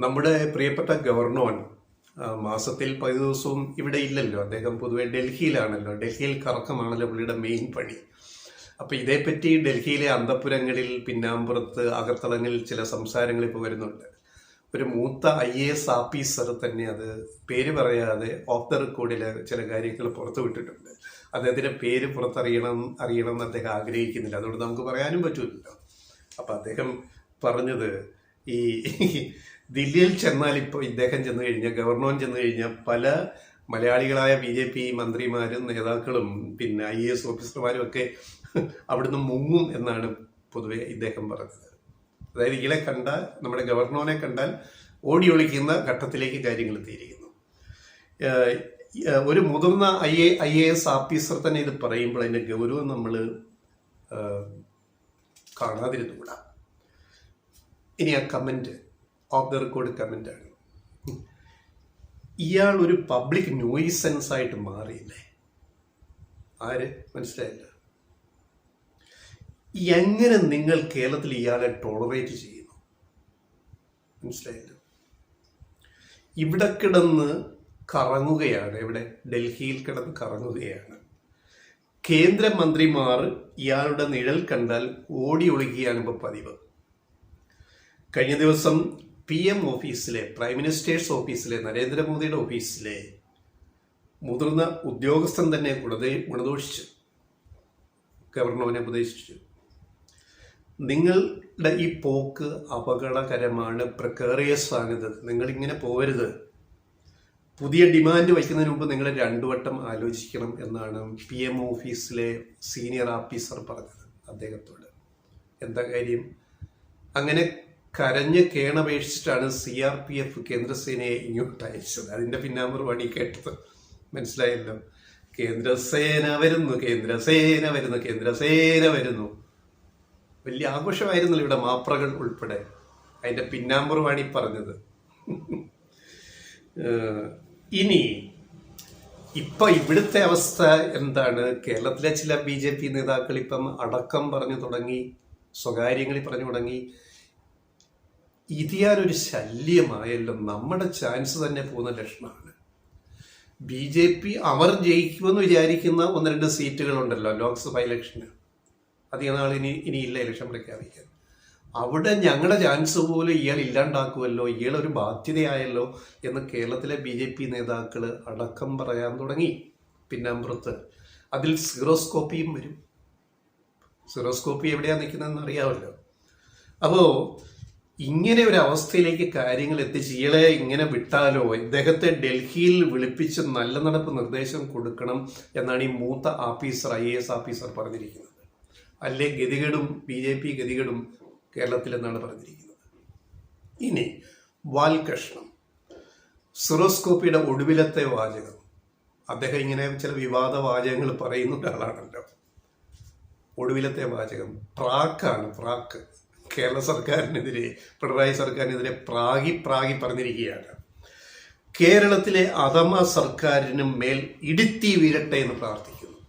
നമ്മുടെ പ്രിയപ്പെട്ട ഗവർണർ മാസത്തിൽ 10 ദിവസവും ഇവിടെ ഇല്ലല്ലോ. അദ്ദേഹം പൊതുവെ ഡൽഹിയിലാണല്ലോ. ഡൽഹിയിൽ കറക്കമാണല്ലോ പുള്ളിയുടെ മെയിൻ പണി. അപ്പോൾ ഇതേപ്പറ്റി ഡൽഹിയിലെ അന്തഃപുരങ്ങളിൽ, പിന്നാമ്പുറത്ത്, അകത്തളങ്ങളിൽ ചില സംസാരങ്ങൾ ഇപ്പോൾ വരുന്നുണ്ട്. ഒരു മൂത്ത IAS ഓഫീസർ തന്നെ അത് പേര് പറയാതെ ഓഫ് ദ റെക്കോർഡിൽ ചില കാര്യങ്ങൾ പുറത്തു വിട്ടിട്ടുണ്ട്. അദ്ദേഹത്തിൻ്റെ പേര് അറിയണം എന്ന് അദ്ദേഹം ആഗ്രഹിക്കുന്നില്ല. അതുകൊണ്ട് നമുക്ക് പറയാനും പറ്റില്ലല്ലോ. അപ്പം അദ്ദേഹം പറഞ്ഞത്, ഈ ദില്ലിയിൽ ചെന്നാൽ ഇപ്പോൾ ഇദ്ദേഹം ചെന്ന് കഴിഞ്ഞാൽ, ഗവർണർ ചെന്ന് കഴിഞ്ഞാൽ പല മലയാളികളായ BJP മന്ത്രിമാരും നേതാക്കളും പിന്നെ IAS ഓഫീസർമാരും ഒക്കെ അവിടുന്ന് മുങ്ങും എന്നാണ് പൊതുവെ ഇദ്ദേഹം പറഞ്ഞത്. അതായത് ഇയാളെ കണ്ടാൽ, നമ്മുടെ ഗവർണറെ കണ്ടാൽ ഓടി ഒളിക്കുന്ന ഘട്ടത്തിലേക്ക് കാര്യങ്ങൾ എത്തിയിരിക്കുന്നു. ഒരു മുതിർന്ന IAS ഓഫീസർ തന്നെ ഇത് പറയുമ്പോൾ അതിൻ്റെ ഗൗരവം നമ്മൾ കാണാതിരുന്നുകൂടാ. ഇനി ആ കമൻറ്റ് ഓഫ് ദ റെക്കോർഡ് കമൻ്റാണ്. ഇയാൾ ഒരു പബ്ലിക് നോയിസൻസ് ആയിട്ട് മാറിയില്ലേ? ആര്? മനസ്സിലായില്ല. എങ്ങനെ നിങ്ങൾ കേരളത്തിൽ ഇയാളെ ടോളറേറ്റ് ചെയ്യുന്നു? മനസ്സിലായില്ല. ഇവിടെ കിടന്ന് കറങ്ങുകയാണ്. ഇവിടെ ഡൽഹിയിൽ കിടന്ന് കറങ്ങുകയാണ്. കേന്ദ്രമന്ത്രിമാർ ഇയാളുടെ നിഴൽ കണ്ടാൽ ഓടി ഒളിക്കുകയാണ് ഇപ്പോൾ പതിവ്. കഴിഞ്ഞ ദിവസം PM ഓഫീസിലെ, പ്രൈം മിനിസ്റ്റേഴ്സ് ഓഫീസിലെ, നരേന്ദ്രമോദിയുടെ ഓഫീസിലെ മുതിർന്ന ഉദ്യോഗസ്ഥൻ തന്നെ ഗുണദോഷിച്ചു, ഗവർണറിനെ ഉപദേശിച്ചു. നിങ്ങളുടെ ഈ പോക്ക് അപകടകരമാണ്, പ്രിക്കേറിയസ് ആണിത്, നിങ്ങളിങ്ങനെ പോകരുത്. പുതിയ ഡിമാൻഡ് വയ്ക്കുന്നതിന് മുമ്പ് നിങ്ങൾ 2 വട്ടം ആലോചിക്കണം എന്നാണ് PM ഓഫീസിലെ സീനിയർ ഓഫീസർ പറഞ്ഞത് അദ്ദേഹത്തോട്. എന്താ കാര്യം? അങ്ങനെ കരഞ്ഞ് കേണപേക്ഷിച്ചിട്ടാണ് CRPF കേന്ദ്രസേനയെ ഇങ്ങോട്ട് അയച്ചത്. അതിൻ്റെ പിന്നാമ്പർ പണി കേട്ടത്. മനസ്സിലായല്ലോ. കേന്ദ്രസേന വരുന്നു, കേന്ദ്രസേന വരുന്നു, കേന്ദ്രസേന വരുന്നു. വലിയ ആഘോഷമായിരുന്നല്ലോ ഇവിടെ, മാപ്രകൾ ഉൾപ്പെടെ. അതിൻ്റെ പിന്നാമ്പർ പണി പറഞ്ഞത്. ഇനി ഇപ്പം ഇവിടുത്തെ അവസ്ഥ എന്താണ്? കേരളത്തിലെ ചില BJP നേതാക്കൾ ഇപ്പം അടക്കം പറഞ്ഞു തുടങ്ങി, സ്വകാര്യങ്ങളിൽ പറഞ്ഞു തുടങ്ങി. ഇതിയാലൊരു ശല്യമായല്ലോ, നമ്മുടെ ചാൻസ് തന്നെ പോകുന്ന ലക്ഷണമാണ്. BJP അവർ ജയിക്കുമെന്ന് വിചാരിക്കുന്ന 1-2 സീറ്റുകളുണ്ടല്ലോ ലോക്സഭ ഇലക്ഷന്. അധികം നാൾ ഇനിയില്ല ഇലക്ഷൻ പ്രഖ്യാപിക്കാൻ. അവിടെ ഞങ്ങളുടെ ചാൻസ് പോലും ഇയാൾ ഇല്ലാണ്ടാക്കുമല്ലോ, ഇയാളൊരു ബാധ്യതയായല്ലോ എന്ന് കേരളത്തിലെ BJP നേതാക്കൾ അടക്കം പറയാൻ തുടങ്ങി. പിന്നാമ്പുറത്ത് അതിൽ സീറോസ്കോപ്പിയും വരും. സീറോസ്കോപ്പി എവിടെയാണ് നിൽക്കുന്നതെന്ന് അറിയാമല്ലോ. അപ്പോൾ ഇങ്ങനെ ഒരു അവസ്ഥയിലേക്ക് കാര്യങ്ങൾ എത്തിച്ച് ഇയാളെ ഇങ്ങനെ വിട്ടാലോ, ഇദ്ദേഹത്തെ ഡൽഹിയിൽ വിളിപ്പിച്ച് നല്ല നടപ്പ് നിർദ്ദേശം കൊടുക്കണം എന്നാണ് ഈ മൂത്ത ഓഫീസർ, IAS ഓഫീസർ പറഞ്ഞിരിക്കുന്നത്. അല്ലേ ഗതികേടും BJP ഗതികേടും കേരളത്തിലെന്നാണ് പറഞ്ഞിരിക്കുന്നത്. ഇനി വാൽകഷ്ണം, സിറോസ്കോപ്പിയുടെ ഒടുവിലത്തെ വാചകം. അദ്ദേഹം ഇങ്ങനെ ചില വിവാദ വാചകങ്ങൾ പറയുന്ന ഒരാളാണല്ലോ. ഒടുവിലത്തെ വാചകം പ്രാക്കാണ്, പ്രാക്ക്. കേരള സർക്കാരിനെതിരെ, പിണറായി സർക്കാരിനെതിരെ പ്രാഗി പറഞ്ഞിരിക്കുകയാണ്. കേരളത്തിലെ അധമ സർക്കാരിനും മേൽ ഇടുത്തി വീഴട്ടെ എന്ന് പ്രാർത്ഥിക്കുന്നു.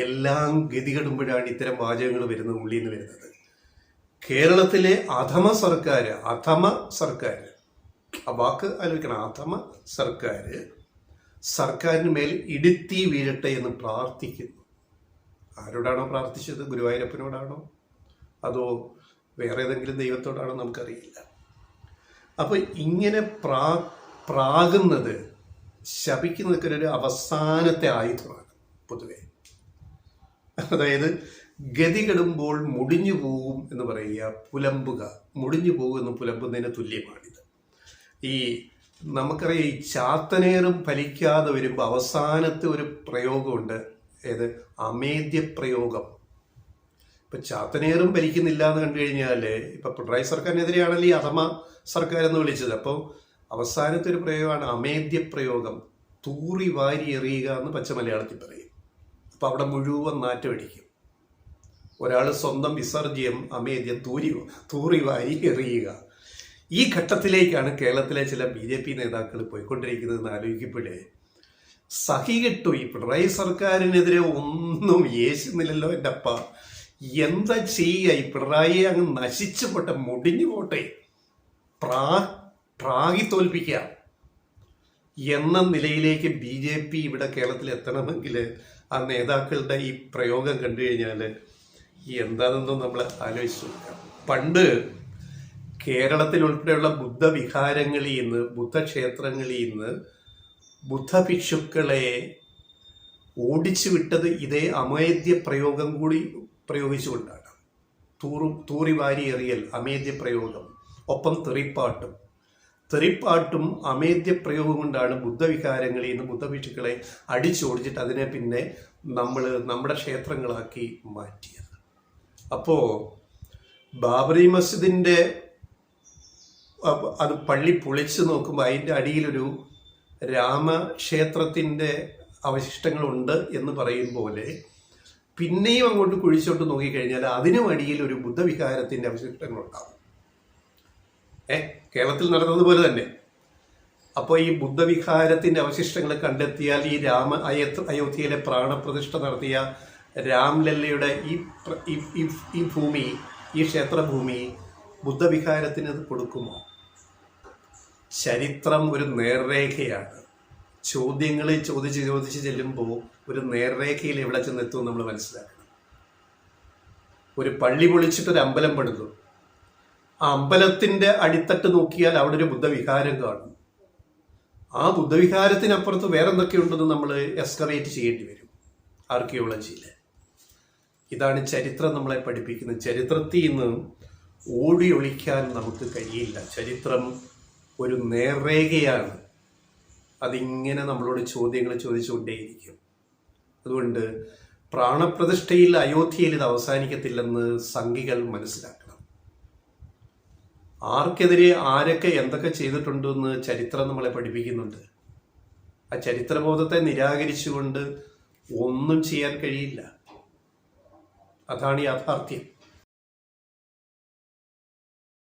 എല്ലാം ഗതികെടുമ്പോഴാണ് ഇത്തരം വാചകങ്ങൾ വരുന്നത്, ഉള്ളിൽ നിന്ന് വരുന്നത്. കേരളത്തിലെ അധമ സർക്കാർ, ആ വാക്ക് ആലോചിക്കണം, അധമ സർക്കാരിന് മേൽ ഇടുത്തി വീഴട്ടെ എന്ന് പ്രാർത്ഥിക്കുന്നു. ആരോടാണോ പ്രാർത്ഥിച്ചത്? ഗുരുവായൂരപ്പനോടാണോ അതോ വേറെ ഏതെങ്കിലും ദൈവത്തോടാണോ നമുക്കറിയില്ല. അപ്പോൾ ഇങ്ങനെ പ്രാകുന്നത്, ശപിക്കുന്നതൊക്കെ ഒരു അവസാനത്തെ ആയുധമാണ് പൊതുവെ. അതായത് ഗതികെടുമ്പോൾ മുടിഞ്ഞു പോകും എന്ന് പറയുക, പുലമ്പുക, മുടിഞ്ഞു പോകും എന്ന് പുലമ്പുന്നതിന് തുല്യമാണിത്. ഈ നമുക്കറിയാം, ഈ ചാത്തനേറും ഫലിക്കാതെ വരുമ്പോൾ അവസാനത്തെ ഒരു പ്രയോഗമുണ്ട്. ഏത്? അമേദ്യപ്രയോഗം. ഇപ്പം ചാത്തനേറും ഭരിക്കുന്നില്ല എന്ന് കണ്ടു കഴിഞ്ഞാൽ, ഇപ്പം പിണറായി സർക്കാരിനെതിരെയാണല്ലോ ഈ അധമ സർക്കാർ എന്ന് വിളിച്ചത്. അപ്പോൾ അവസാനത്തെ ഒരു പ്രയോഗമാണ് അമേദ്യപ്രയോഗം. തൂറി വാരി എറിയുക എന്ന് പച്ച മലയാളത്തിൽ പറയും. അപ്പോൾ അവിടെ മുഴുവൻ നാറ്റമടിക്കും. ഒരാൾ സ്വന്തം വിസർജ്യം, അമേദ്യം, തൂറി വാരി എറിയുക. ഈ ഘട്ടത്തിലേക്കാണ് കേരളത്തിലെ ചില BJP നേതാക്കൾ പോയിക്കൊണ്ടിരിക്കുന്നതെന്ന് ആലോചിക്കപ്പോഴേ സഹികെട്ടു. ഈ പിണറായി സർക്കാരിനെതിരെ ഒന്നും യേശുന്നില്ലല്ലോ എൻ്റെ അപ്പ. എന്താ ചെയ്യുക? ഈ പിണറായിയെ അങ്ങ് നശിച്ചു പോട്ടെ, മുടിഞ്ഞു പോട്ടെ, പ്രാഗി തോൽപ്പിക്കാം എന്ന നിലയിലേക്ക് BJP ഇവിടെ കേരളത്തിൽ എത്തണമെങ്കിൽ ആ നേതാക്കളുടെ ഈ പ്രയോഗം കണ്ടു കഴിഞ്ഞാൽ എന്താണെന്നും നമ്മൾ ആലോചിച്ച് നോക്കാം. പണ്ട് കേരളത്തിൽ ഉൾപ്പെടെയുള്ള ബുദ്ധവിഹാരങ്ങളിൽ നിന്ന്, ബുദ്ധക്ഷേത്രങ്ങളിൽ നിന്ന് ബുദ്ധഭിക്ഷുക്കളെ ഓടിച്ചു വിട്ടത് ഇതേ അമേദ്യ പ്രയോഗം കൂടി പ്രയോഗിച്ചുകൊണ്ടാണ്. തൂറിവാരി എറിയൽ അമേദ്യ പ്രയോഗം, ഒപ്പം തെറിപ്പാട്ടും അമേദ്യ പ്രയോഗം കൊണ്ടാണ് ബുദ്ധവിഹാരങ്ങളിൽ നിന്ന് ബുദ്ധഭിക്ഷുക്കളെ അടിച്ചോടിച്ചിട്ട് അതിനെ പിന്നെ നമ്മൾ നമ്മുടെ ക്ഷേത്രങ്ങളാക്കി മാറ്റിയത്. അപ്പോൾ ബാബറി മസ്ജിദിൻ്റെ അത് പള്ളി പൊളിച്ച് നോക്കുമ്പോൾ അതിൻ്റെ അടിയിലൊരു രാമക്ഷേത്രത്തിൻ്റെ അവശിഷ്ടങ്ങളുണ്ട് എന്ന് പറയും പോലെ പിന്നെയും അങ്ങോട്ട് കുഴിച്ചോട്ട് നോക്കിക്കഴിഞ്ഞാൽ അതിനും അടിയിൽ ഒരു ബുദ്ധവിഹാരത്തിൻ്റെ അവശിഷ്ടങ്ങളുണ്ടാവും. കേരളത്തിൽ നടന്നതുപോലെ തന്നെ. അപ്പോൾ ഈ ബുദ്ധവിഹാരത്തിൻ്റെ അവശിഷ്ടങ്ങൾ കണ്ടെത്തിയാൽ ഈ അയോധ്യയിലെ പ്രാണപ്രതിഷ്ഠ നടത്തിയ രാംലല്ലയുടെ ഈ ഭൂമി, ഈ ക്ഷേത്രഭൂമി ബുദ്ധവിഹാരത്തിന് കൊടുക്കുമോ? ചരിത്രം ഒരു നേർരേഖയാണ്. ചോദ്യങ്ങൾ ചോദിച്ച് ചെല്ലുമ്പോൾ ഒരു നേർരേഖയിൽ എവിടെ ചെന്നെത്തുമെന്ന് നമ്മൾ മനസ്സിലാക്കണം. ഒരു പള്ളി പൊളിച്ചിട്ടൊരു അമ്പലം പണിതു. ആ അമ്പലത്തിൻ്റെ അടിത്തട്ട് നോക്കിയാൽ അവിടെ ഒരു ബുദ്ധവിഹാരം കാണും. ആ ബുദ്ധവിഹാരത്തിനപ്പുറത്ത് വേറെ എന്തൊക്കെയുണ്ടെന്ന് നമ്മൾ എക്സ്കവേറ്റ് ചെയ്യേണ്ടി വരും ആർക്കിയോളജിയിൽ. ഇതാണ് ചരിത്രം നമ്മളെ പഠിപ്പിക്കുന്നത്. ചരിത്രത്തിൽ നിന്ന് ഓടി ഒളിക്കാൻ നമുക്ക് കഴിയില്ല. ചരിത്രം ഒരു നേർരേഖയാണ്. അതിങ്ങനെ നമ്മളോട് ചോദ്യങ്ങൾ ചോദിച്ചുകൊണ്ടേയിരിക്കും. അതുകൊണ്ട് പ്രാണപ്രതിഷ്ഠയിൽ അയോധ്യയിൽ ഇത് അവസാനിക്കത്തില്ലെന്ന് സംഘികൾ മനസ്സിലാക്കണം. ആർക്കെതിരെ ആരൊക്കെ എന്തൊക്കെ ചെയ്തിട്ടുണ്ടെന്ന് ചരിത്രം നമ്മളെ പഠിപ്പിക്കുന്നുണ്ട്. ആ ചരിത്രബോധത്തെ നിരാകരിച്ചുകൊണ്ട് ഒന്നും ചെയ്യാൻ കഴിയില്ല. അതാണ് യാഥാർത്ഥ്യം.